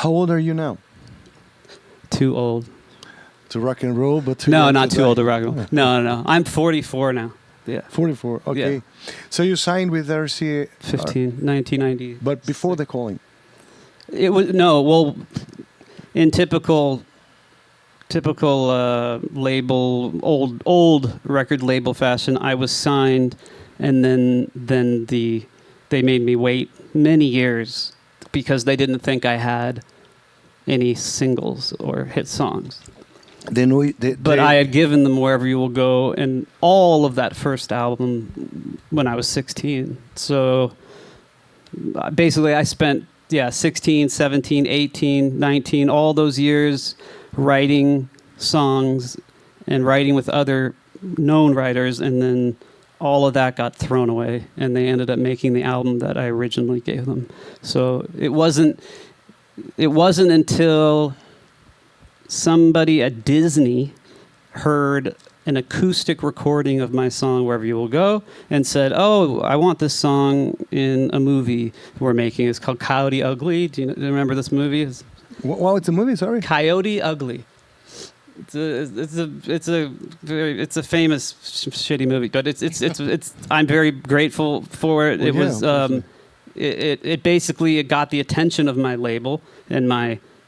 How old are you now? Too old. To rock and roll, but No, not too old to rock and roll. No. I'm 44 now. Yeah. 44. Okay. Yeah. So you signed with RCA 1990. but before the calling. It was in typical label old record label fashion, I was signed, and then they made me wait many years because they didn't think I had any singles or hit songs. But I had given them Wherever You Will Go and all of that first album when I was 16. So basically I spent 16, 17, 18, 19, all those years writing songs and writing with other known writers, and then all of that got thrown away and they ended up making the album that I originally gave them. So it wasn't until somebody at Disney heard an acoustic recording of my song Wherever You Will Go and said, "Oh, I want this song in a movie we're making. It's called Coyote Ugly." Do you remember this movie? It's a movie, sorry? Coyote Ugly. It's a famous shitty movie, but it's I'm very grateful for it. It was it basically got the attention of my label and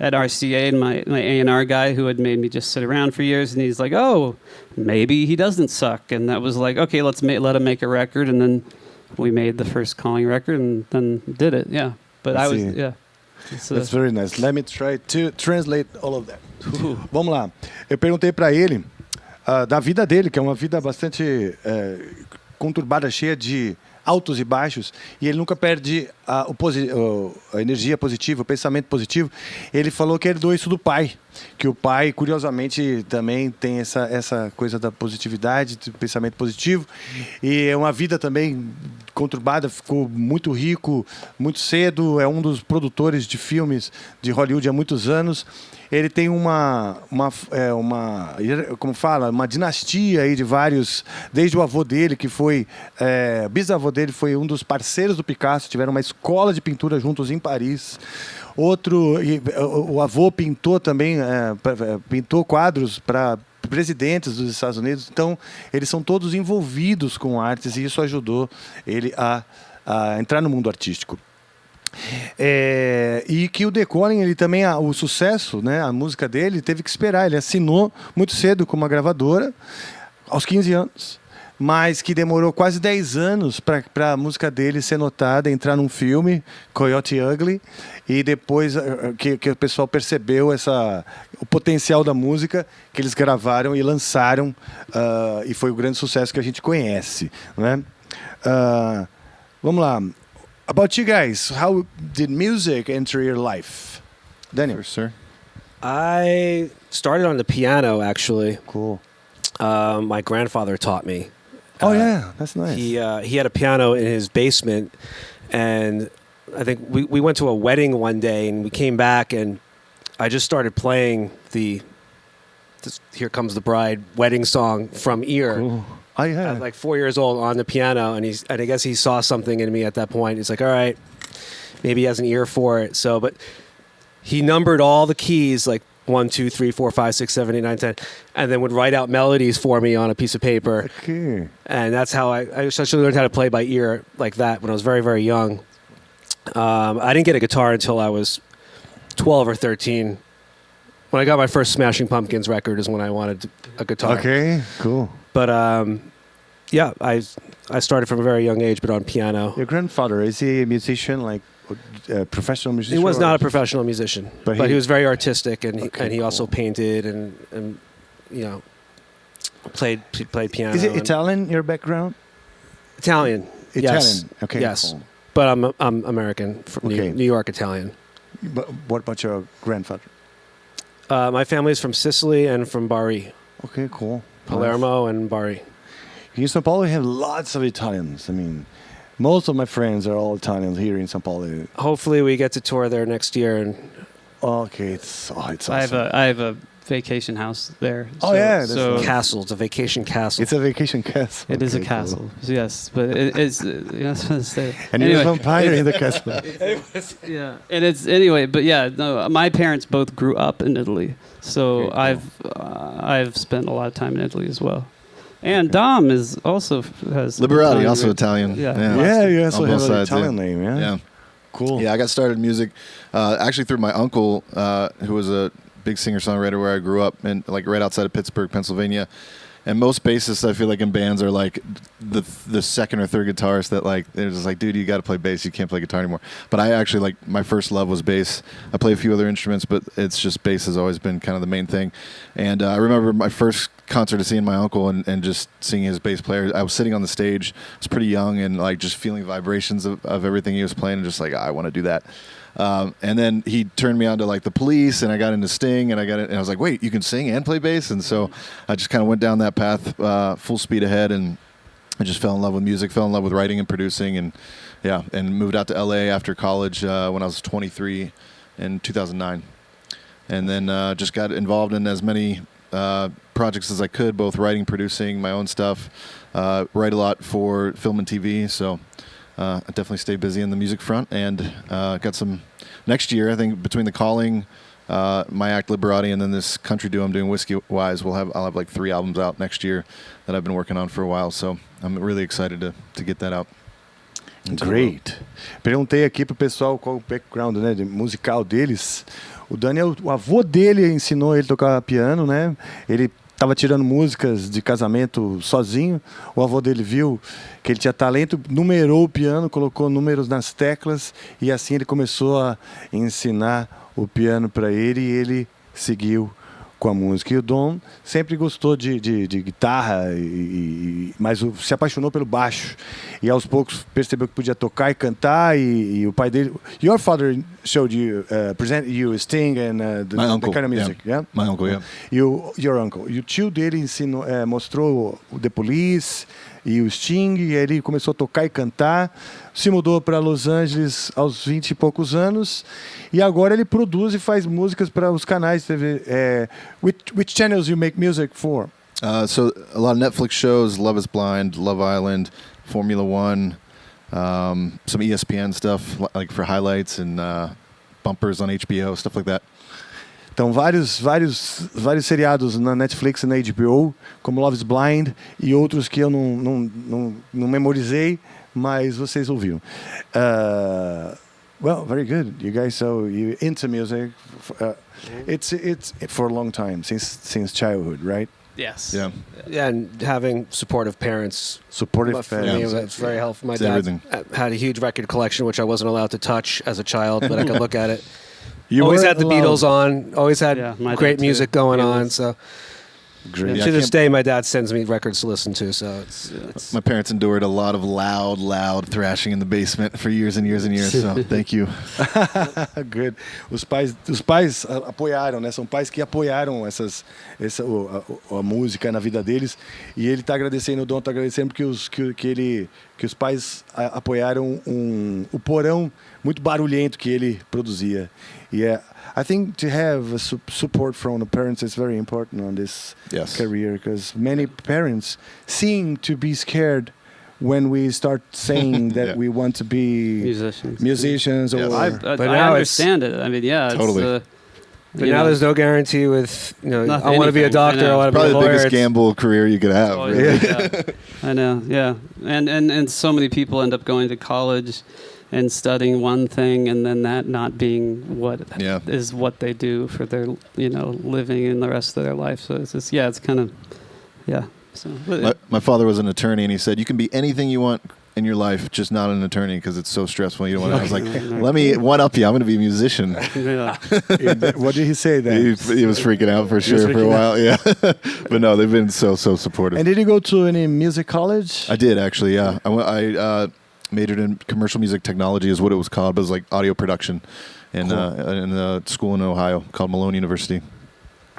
at RCA and my A&R guy who had made me just sit around for years, and he's like, "Oh, maybe he doesn't suck," and that was like, okay, let him make a record, and then we made the first Calling record and then did it. Yeah, but That's very nice. Let me try to translate all of that. Vamos lá. Eu perguntei para ele da vida dele, que é uma vida bastante conturbada, cheia de altos e baixos, e ele nunca perde a energia positiva, o pensamento positivo. Ele falou que herdou isso do pai, que o pai, curiosamente, também tem essa coisa da positividade, do pensamento positivo, e é uma vida também conturbada, ficou muito rico, muito cedo, é um dos produtores de filmes de Hollywood há muitos anos. Ele tem como fala, uma dinastia aí de vários, desde o avô dele, que foi, bisavô dele foi um dos parceiros do Picasso, tiveram uma escola de pintura juntos em Paris. O avô pintou também, pintou quadros para presidentes dos Estados Unidos. Então, eles são todos envolvidos com artes e isso ajudou ele a entrar no mundo artístico. E que o The Calling, ele também, o sucesso, né, a música dele, teve que esperar. Ele assinou muito cedo com uma gravadora, aos 15 anos, mas que demorou quase 10 anos para a música dele ser notada, entrar num filme, Coyote Ugly, e depois que o pessoal percebeu o potencial da música, que eles gravaram e lançaram, e foi o grande sucesso que a gente conhece, né? Vamos lá. About you guys, how did music enter your life? Daniel, sir. I started on the piano, actually. Cool. My grandfather taught me. Oh yeah, that's nice. He had a piano in his basement, and I think we went to a wedding one day, and we came back, and I just started playing the "Here Comes the Bride" wedding song from ear. Cool. I was like 4 years old on the piano, and I guess he saw something in me at that point. He's like, all right, maybe he has an ear for it. So, but he numbered all the keys, like 1, 2, 3, 4, 5, 6, 7, 8, 9, 10, and then would write out melodies for me on a piece of paper. Okay. And that's how I essentially learned how to play by ear like that when I was very, very young. I didn't get a guitar until I was 12 or 13. When I got my first Smashing Pumpkins record is when I wanted a guitar. Okay, cool. But I started from a very young age, but on piano. Your grandfather, is he a musician, like a professional musician? He was not a professional musician, but he was very artistic, and he also painted and played piano. Is it Italian, your background? Italian. Yes. Okay. Yes. Cool. But I'm American from New York Italian. But what about your grandfather? My family is from Sicily and from Bari. Okay, cool. Palermo and Bari. In São Paulo, we have lots of Italians. I mean, most of my friends are all Italians here in São Paulo. Hopefully, we get to tour there next year. And okay, it's awesome. I have a vacation house there. Oh, yeah, that's so nice. Castle. It's a vacation castle. It's a vacation castle. it is a Okay, castle. Yes, but it's that's what I say. And you're a vampire in the castle. Yeah, and it's anyway. But yeah, no, my parents both grew up in Italy, so Okay, cool. I've spent a lot of time in Italy as well. And Dom is also has Liberati, Italian also roots. Italian. Yeah. Yeah, you also On have both an sides, Italian yeah. name, yeah? Yeah. Cool. Yeah, I got started in music actually through my uncle, who was a big singer-songwriter where I grew up, and like right outside of Pittsburgh, Pennsylvania. And most bassists, I feel like in bands, are like the second or third guitarist that like they're just like, dude, you got to play bass. You can't play guitar anymore. But I actually like my first love was bass. I play a few other instruments, but it's just bass has always been kind of the main thing. And I remember my first concert to seeing my uncle and just seeing his bass player. I was sitting on the stage. I was pretty young and like just feeling vibrations of everything he was playing and just like, I want to do that. And then he turned me on to like the Police, and I got into Sting, and I was like, wait, you can sing and play bass? And so I just kind of went down that path full speed ahead, and I just fell in love with music, fell in love with writing and producing, and yeah, and moved out to LA after college when I was 23 in 2009. And then just got involved in as many projects as I could, both writing, producing my own stuff, write a lot for film and TV, so I definitely stay busy in the music front, and got some next year. I think between The Calling, my act Liberati, and then this country duo I'm doing, Whiskey Wise, I'll have like 3 albums out next year that I've been working on for a while. So I'm really excited to get that out. Great. Perguntei aqui pro pessoal qual o background, né, musical deles. O Daniel, o avô dele ensinou ele a tocar piano, né? Ele estava tirando músicas de casamento sozinho. O avô dele viu que ele tinha talento, numerou o piano, colocou números nas teclas e assim ele começou a ensinar o piano para ele e ele seguiu com a música. E o Dom sempre gostou de guitarra, mas se apaixonou pelo baixo. E aos poucos percebeu que podia tocar e cantar. E o pai dele... Your father showed you, presented you Sting and My uncle, the kind of music, yeah? My uncle, yeah. Your uncle. E o tio dele ensinou, mostrou o The Police e o Sting, e aí ele começou a tocar e cantar, se mudou para Los Angeles aos 20 e poucos anos, e agora ele produz e faz músicas para os canais de TV. Which channels you make music for? So a lot of Netflix shows, Love is Blind, Love Island, Formula One, some ESPN stuff like for highlights and bumpers on HBO, stuff like that. Então, vários seriados na Netflix e na HBO, como Love is Blind e outros que eu não memorizei, mas vocês ouviram. Well, very good. You guys, so you into music. It's for a long time, since childhood, right? Yes. Yeah. Yeah, and having supportive parents. Supportive For me, fans. that's very helpful. My It's dad everything. had a huge record collection, which I wasn't allowed to touch as a child, but I could look at it. You Always were had the allowed- Beatles on. Always had Yeah, my great dad too. music going Beatles. on. So Great. Yeah, to I this can't- day, my dad sends me records to listen to. So it's My parents endured a lot of loud thrashing in the basement for years and years and years. So thank you. Good. Os pais apoiaram, né? São pais que apoiaram a música na vida deles. E ele está agradecendo, o Dom está agradecendo porque os pais apoiaram o porão muito barulhento que ele produzia. E I think to have support from the parents is very important on this Yes. career, because many parents seem to be scared when we start saying that Yeah. we want to be musicians Yes. or But I now it's- understand it. I mean, yeah, Totally. It's, but now there's no guarantee with Not I want to be a anything, doctor. I know. I want to be Probably a the lawyer. biggest It's- gamble career you could have. Oh, Really. yeah. I know, yeah, and so many people end up going to college and studying one thing, and then that not being what Yeah. is what they do for their living in the rest of their life. So it's just it's kind of So My father was an attorney, and he said, you can be anything you want in your life, just not an attorney, because it's so stressful. You don't want to. I was like, let me one up you. I'm going to be a musician. yeah. what did he say then? He was freaking out for sure for a freaking while. Yeah, but no, they've been so supportive. And did you go to any music college? I did actually. Yeah, I majored in commercial music technology, is what it was called, but it was like audio production, in Cool. a school in Ohio called Malone University.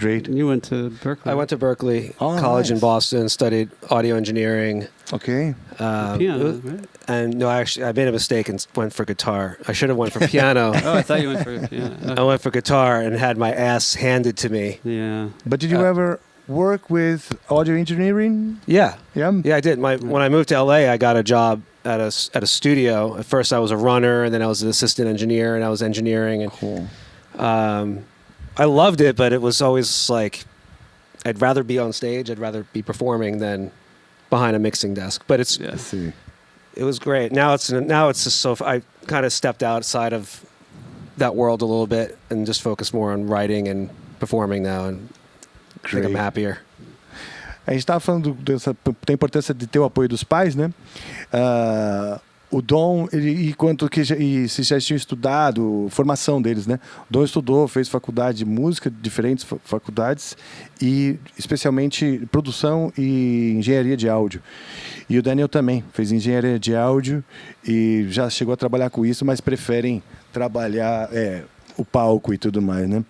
Great. You went to Berkeley. I went to Berkeley Oh, College in nice. Boston, studied audio engineering. Okay. Piano, right? And no, actually, I made a mistake and went for guitar. I should have went for piano. Oh, I thought you went for piano. I went for guitar and had my ass handed to me. Yeah. But did you ever work with audio engineering? Yeah, Yeah. yeah, I did. When I moved to LA, I got a job at a studio. At first, I was a runner, and then I was an assistant engineer, and I was engineering. And Cool. I loved it, but it was always like I'd rather be on stage. I'd rather be performing than behind a mixing desk. But it's Yeah. I see. it was great. Now it's just so I kind of stepped outside of that world a little bit and just focus more on writing and performing now, and I think I'm Great. happier. A gente estava falando da importância de ter o apoio dos pais, né? O Dom, se já tinham estudado, formação deles, né? O Dom estudou, fez faculdade de música, diferentes faculdades, e especialmente produção e engenharia de áudio. E o Daniel também fez engenharia de áudio e já chegou a trabalhar com isso, mas preferem trabalhar o palco e tudo mais, né?